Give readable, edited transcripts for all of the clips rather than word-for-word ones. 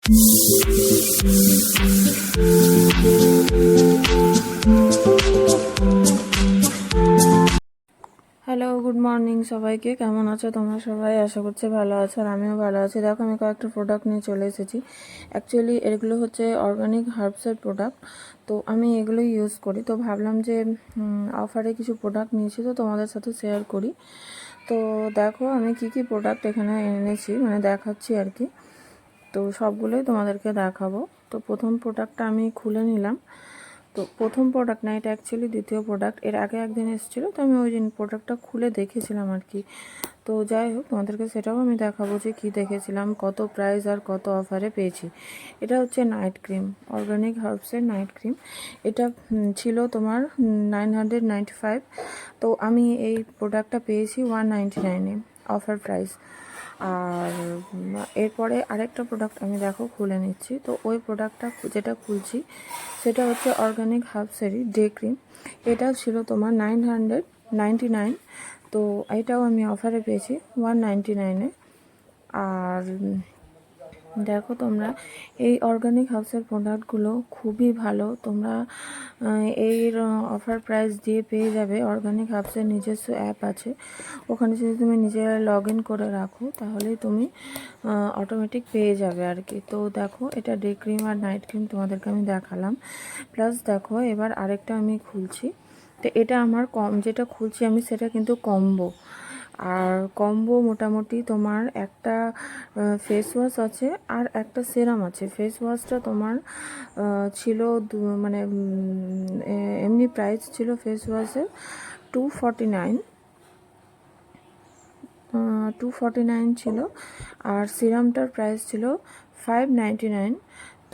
Hello, good morning সবাইকে। কেমন আছো তোমরা সবাই? আশা করছি ভালো আছো, আর আমিও ভালো আছি। দেখো, আমি কয়েকটা প্রোডাক্ট নিয়ে চলে এসেছি। অ্যাকচুয়ালি এগুলো হচ্ছে অর্গানিক হার্বসের প্রোডাক্ট, তো আমি এগুলোই ইউজ করি। তো ভাবলাম যে অফারে কিছু প্রোডাক্ট নিয়েছি, তো তোমাদের সাথে শেয়ার করি। তো দেখো আমি কি কি প্রোডাক্ট এখানে এনেছি, মানে দেখাচ্ছি আর কি। তো সবগুলোই তোমাদেরকে দেখাবো। তো প্রথম প্রোডাক্টটা আমি খুলে নিলাম। তো প্রথম প্রোডাক্ট না, এটা অ্যাকচুয়ালি দ্বিতীয় প্রোডাক্ট। এর আগে একদিন এসেছিলো, তো আমি ওই দিন প্রোডাক্টটা খুলে দেখেছিলাম আর কি। তো যাই হোক, তোমাদেরকে সেটাও আমি দেখাবো যে কী দেখেছিলাম, কত প্রাইস আর কত অফারে পেয়েছি। এটা হচ্ছে নাইট ক্রিম, অর্গানিক হার্বসের নাইট ক্রিম। এটা ছিল তোমার 995। তো আমি এই প্রোডাক্টটা পেয়েছি 199-এ, অফার প্রাইস। আর এরপরে আরেকটা প্রোডাক্ট আমি দেখো খুলে নিচ্ছি। তো ওই প্রোডাক্টটা যেটা খুলছি সেটা হচ্ছে অর্গানিক হার্বসেরই ডে ক্রিম। এটা ছিল তোমার 999। তো এটাও আমি অফারে পেয়েছি 199-এ। আর দেখো তোমরা, এই অর্গানিক হাউসের প্রোডাক্টগুলো খুবই ভালো। তোমরা এই অফার প্রাইস দিয়ে পেয়ে যাবে। অর্গানিক হাউসের নিজস্ব অ্যাপ আছে, ওখানে যদি তুমি নিজে লগ ইন করে রাখো তাহলেই তুমি অটোমেটিক পেয়ে যাবে আর কি। তো দেখো, এটা ডে ক্রিম আর নাইট ক্রিম তোমাদেরকে আমি দেখালাম। প্লাস দেখো, এবার আরেকটা আমি খুলছি। তো এটা আমার যেটা খুলছি আমি সেটা কিন্তু কম্বো। আর কম্বো মোটামুটি তোমার একটা ফেস ওয়াশ আছে আর একটা সেরাম আছে। ফেস ওয়াশটা তোমার ছিল মানে এমনি প্রাইস ছিল ফেস ওয়াশের 249 ছিল, আর সিরামটার প্রাইস ছিল 599।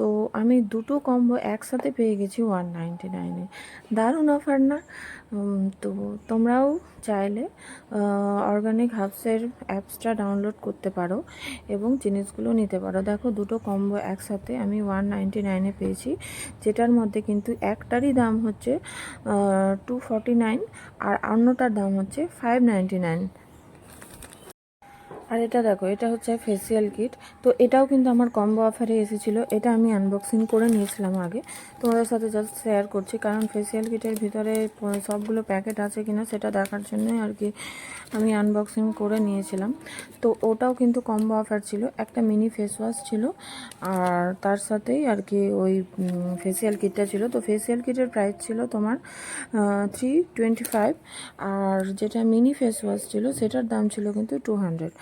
তো আমি দুটো কম্বো একসাথে পেয়ে গেছি 199-এ। দারুণ অফার না? তো তোমরাও চাইলে অর্গানিক হার্বসের অ্যাপসটা ডাউনলোড করতে পারো এবং জিনিসগুলো নিতে পারো। দেখো, দুটো কম্বো একসাথে আমি 199-এ পেয়েছি, যেটার মধ্যে কিন্তু একটারই দাম হচ্ছে 249 আর অন্যটার দাম হচ্ছে 599। আর এটা দেখো, এটা হচ্ছে ফেসিয়াল কিট। তো এটাও কিন্তু আমার কম্বো অফারে এসেছিলো। এটা আমি আনবক্সিং করে নিয়েছিলাম আগে, তোমাদের সাথে জাস্ট শেয়ার করছি, কারণ ফেসিয়াল কিটের ভিতরে সবগুলো প্যাকেট আছে কিনা সেটা দেখার জন্যই আর কি আমি আনবক্সিং করে নিয়েছিলাম। তো ওটাও কিন্তু কম্বো অফার ছিল। একটা মিনি ফেস ওয়াশ ছিল আর তার সাথেই আর কি ওই ফেসিয়াল কিটটা ছিল। তো ফেসিয়াল কিটের প্রাইস ছিল তোমার 325, আর যেটা মিনি ফেস ওয়াশ ছিল সেটার দাম ছিল কিন্তু 200।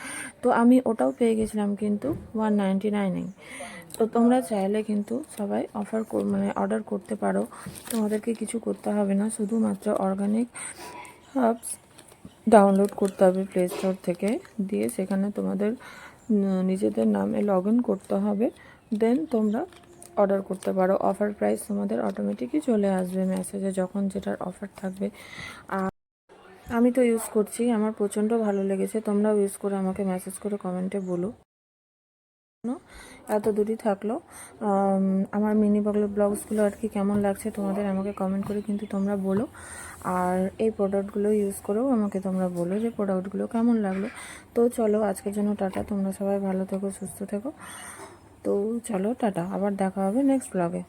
তো আমি ওটাও পেয়ে গেছিলাম কিন্তু 199-এ। তো তোমরা চাইলে কিন্তু সবাই মানে অর্ডার করতে পারো। তোমাদেরকে কিছু করতে হবে না, শুধুমাত্র অর্গানিক হার্বস ডাউনলোড করতে হবে প্লে স্টোর থেকে, দিয়ে সেখানে তোমাদের নিজেদের নামে লগ ইন করতে হবে। দেন তোমরা অর্ডার করতে পারো। অফার প্রাইস তোমাদের অটোমেটিকই চলে আসবে মেসেজে যখন যেটার অফার থাকবে। আর আমি তো ইউজ করছি, আমার প্রচণ্ড ভালো লেগেছে। তোমরাও ইউজ করে আমাকে মেসেজ করে কমেন্টে বলো। এত দূরই থাকলো আমার মিনি ব্লগসগুলো আর কি কেমন লাগছে তোমাদের, আমাকে কমেন্ট করে কিন্তু তোমরা বলো। আর এই প্রোডাক্টগুলো ইউজ করেও আমাকে তোমরা বলো যে প্রোডাক্টগুলো কেমন লাগলো। তো চলো, আজকের জন্য টাটা। তোমরা সবাই ভালো থেকো, সুস্থ থেকো। তো চলো টাটা, আবার দেখা হবে নেক্সট ব্লগে।